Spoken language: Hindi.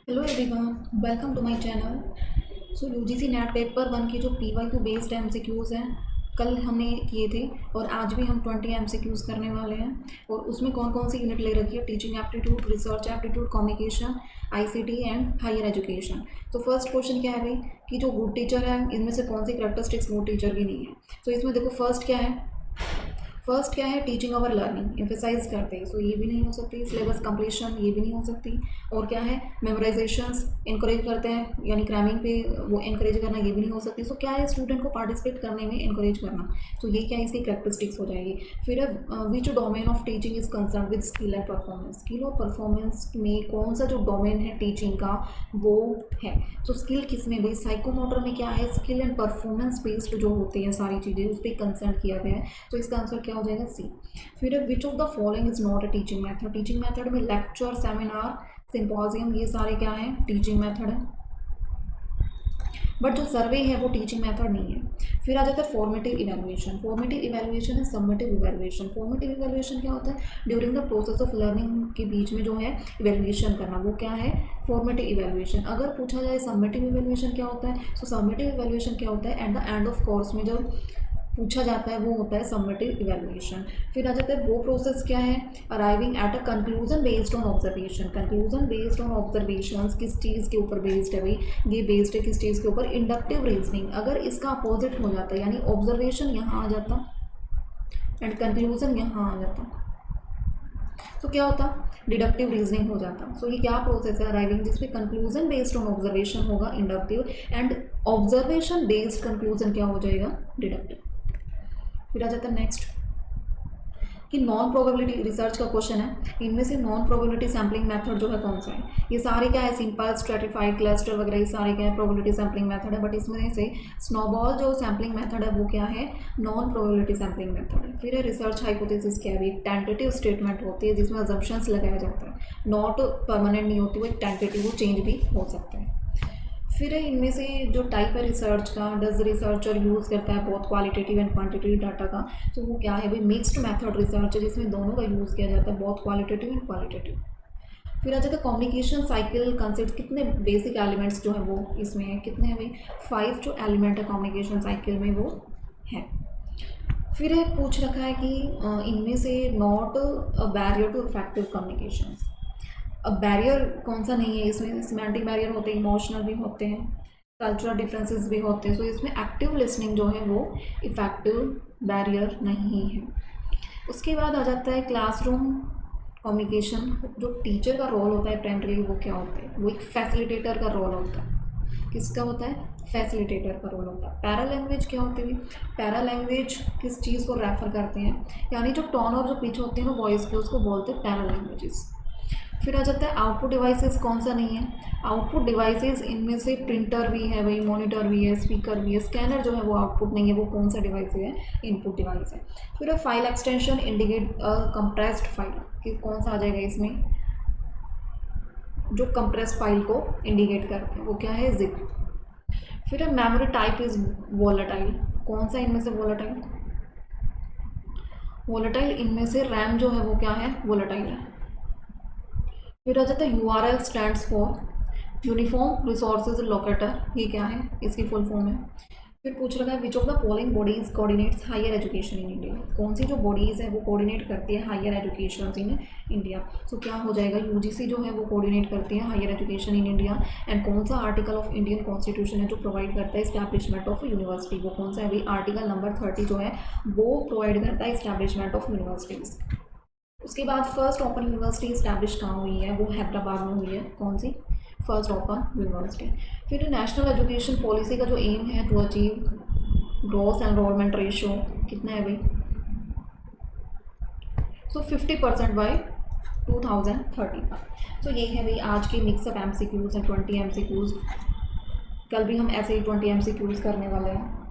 Hello everyone, welcome to my channel. So UGC NET paper 1 के जो पीवाईक्यू बेस्ड एमसीक्यूज़ हैं कल हमने किए थे और आज भी हम 20 एमसीक्यूज़ करने वाले हैं। और उसमें कौन कौन सी यूनिट ले रखी है? Teaching aptitude, research aptitude, communication, ICT and higher education. तो फर्स्ट क्वेश्चन क्या है भाई कि जो गुड टीचर है इनमें से कौन सी कैरेक्टरिस्टिक्स गुड टीचर की नहीं है? तो इसमें देखो फर्स्ट क्या है टीचिंग अवर लर्निंग, एम्फेसाइज करते हैं। सो ये भी नहीं हो सकती। सिलेबस कंप्लीशन ये भी नहीं हो सकती। और क्या है मेमोराइजेशंस इंकरेज करते हैं, यानी क्रैमिंग पे वो इंकरेज करना ये भी नहीं हो सकती। सो क्या है स्टूडेंट को पार्टिसिपेट करने में इंकरेज करना। तो ये क्या है इसकी कैरेक्टरिस्टिक्स हो जाएगी। फिर which domain of teaching is concern with skill and performance. Skill और परफॉर्मेंस में कौन सा जो डोमेन है टीचिंग का वो है। तो स्किल किस में भाई? साइकोमोटर में क्या है? स्किल एंड परफॉर्मेंस बेस्ड जो होते हैं सारी चीज़ें उस पर कंसर्न किया गया है। तो इसका आंसर क्या हो जाएगा? सी। फिर विच of the following is not a teaching method. Teaching method में लेक्चर, सेमिनार, सिंपोजियम ये सारे क्या हैं? टीचिंग मेथड है। बट जो सर्वे है वो टीचिंग मेथड नहीं है। फिर आ जाता है फॉर्मेटिव इवैल्यूएशन। फॉर्मेटिव इवैल्यूएशन है सम्मेटिव इवैल्यूएशन। फॉर्मेटिव इवैल्यूएशन क्या होता है? During the process of learning के बीच में जो है इवैल्यूएशन करना, वो क्या है? Formative evaluation. अगर पूछा जाए सम्मेटिव इवैल्यूएशन क्या होता है, तो सम्मेटिव इवैल्यूएशन क्या होता है? At the end of course में जब पूछा जाता है वो होता है सम्मेटिव इवैल्यूएशन। फिर आ जाता है वो प्रोसेस क्या है? Arriving at a conclusion based on observation. Conclusion based on observations किस चीज़ के ऊपर बेस्ड है भाई? ये बेस्ड है किस चीज़ के ऊपर? Inductive reasoning. अगर इसका अपोजिट हो जाता है यानी ऑब्जर्वेशन यहाँ आ जाता एंड कंक्लूजन यहाँ आ जाता तो क्या होता? डिडक्टिव रीजनिंग हो जाता। सो ये क्या प्रोसेस है? अराइविंग जिसमें कंक्लूजन बेस्ड ऑन ऑब्जर्वेशन होगा inductive, and observation based conclusion क्या हो जाएगा? डिडक्टिव। फिर आ जाता है नेक्स्ट कि नॉन प्रोबेबिलिटी रिसर्च का क्वेश्चन है। इनमें से नॉन प्रोबेबिलिटी सैम्पलिंग मेथड जो है कौन सा है? ये सारे क्या है? सिंपल, स्ट्रेटिफाइड, क्लस्टर वगैरह ये सारे क्या है? प्रोबेबिलिटी सैम्पलिंग मेथड है। बट इसमें से स्नोबॉल जो सैम्पलिंग मेथड है वो क्या है? नॉन प्रोबेबिलिटी सैम्पलिंग मेथड है। फिर है रिसर्च हाइपोथेसिस क्या है? एक टेंटेटिव स्टेटमेंट होती है जिसमें अजम्पशंस लगाया जाता है, नॉट परमानेंट नहीं होती, वो एक टेंटेटिव, वो चेंज भी हो सकता है। फिर इनमें से जो टाइप है रिसर्च का, डज रिसर्चर यूज़ करता है बहुत क्वालिटेटिव एंड क्वांटिटेटिव डाटा का, तो वो क्या है भाई? मिक्स्ड मेथड रिसर्च है जिसमें दोनों का यूज़ किया जाता है, बहुत क्वालिटेटिव एंड क्वालिटेटिव। फिर आ जाता है कम्युनिकेशन साइकिल कंसेप्ट। कितने बेसिक एलिमेंट्स जो है वो इसमें है? कितने हैं भाई? 5 जो एलिमेंट है कम्युनिकेशन साइकिल में वो है। फिर पूछ रखा है कि इनमें से not a barrier to effective communication. अब बैरियर कौन सा नहीं है इसमें? सिमेंटिक बैरियर होते हैं, इमोशनल भी होते हैं, कल्चरल डिफरेंसेस भी होते हैं। सो इसमें एक्टिव लिसनिंग जो है वो इफेक्टिव बैरियर नहीं है। उसके बाद आ जाता है क्लासरूम कम्युनिकेशन। जो टीचर का रोल होता है प्राइमरीली वो क्या होता है? वो एक फैसिलिटेटर का रोल होता है। किसका होता है? फैसिलिटेटर का रोल होता है। पैरा लैंग्वेज क्या होती है? पैरा लैंग्वेज किस चीज़ को रेफर करते हैं? यानी जो टोन और जो पिच होती है ना वॉइस की, उसको बोलते हैं पैरा लैंग्वेजेस। फिर आ जाता है आउटपुट डिवाइसेस कौन सा नहीं है? आउटपुट डिवाइसेस इनमें से प्रिंटर भी है भाई, मॉनिटर भी है, स्पीकर भी है, स्कैनर जो है वो आउटपुट नहीं है, वो कौन सा डिवाइस है? इनपुट डिवाइस है। फिर file extension indicate compressed file, कि कौन सा आ जाएगा इसमें? जो कंप्रेस्ड फाइल को इंडिकेट करते हैं वो क्या है? जिप। फिर मेमोरी टाइप इज वोलेटाइल। कौन सा इनमें से वोलेटाइल? वोलेटाइल इनमें से रैम जो है वो क्या है? वोलेटाइल है। फिर आ जाता है URL stands for uniform resources locator. ये क्या है? इसकी फुल फॉर्म है। फिर पूछ रखा है which of the following bodies coordinates higher education in India. कौन सी जो बॉडीज़ है वो कोऑर्डिनेट करती है higher education in India? So क्या हो जाएगा? UGC जो है वो कोऑर्डिनेट करती है higher education in India. And कौन सा आर्टिकल ऑफ इंडियन कॉन्स्टिट्यूशन है जो प्रोवाइड करता है इस्टेब्लिशमेंट ऑफ यूनिवर्सिटी? वो कौन सा है भाई? आर्टिकल नंबर 30 जो है वो प्रोवाइड करता है इस्टेब्लिशमेंट ऑफ यूनिवर्सिटीज़। उसके बाद फर्स्ट ओपन यूनिवर्सिटी इस्टेब्लिश कहाँ हुई है? वो हैदराबाद में हुई है। कौन सी? First open university. फिर नेशनल एजुकेशन पॉलिसी का जो एम है to achieve gross enrolment ratio कितना है भाई? सो 50% बाई 2030 का। सो ये है भाई आज के मिक्सअप MCQs हैं 20 MCQs। कल भी हम ऐसे ही 20 MCQs करने वाले हैं।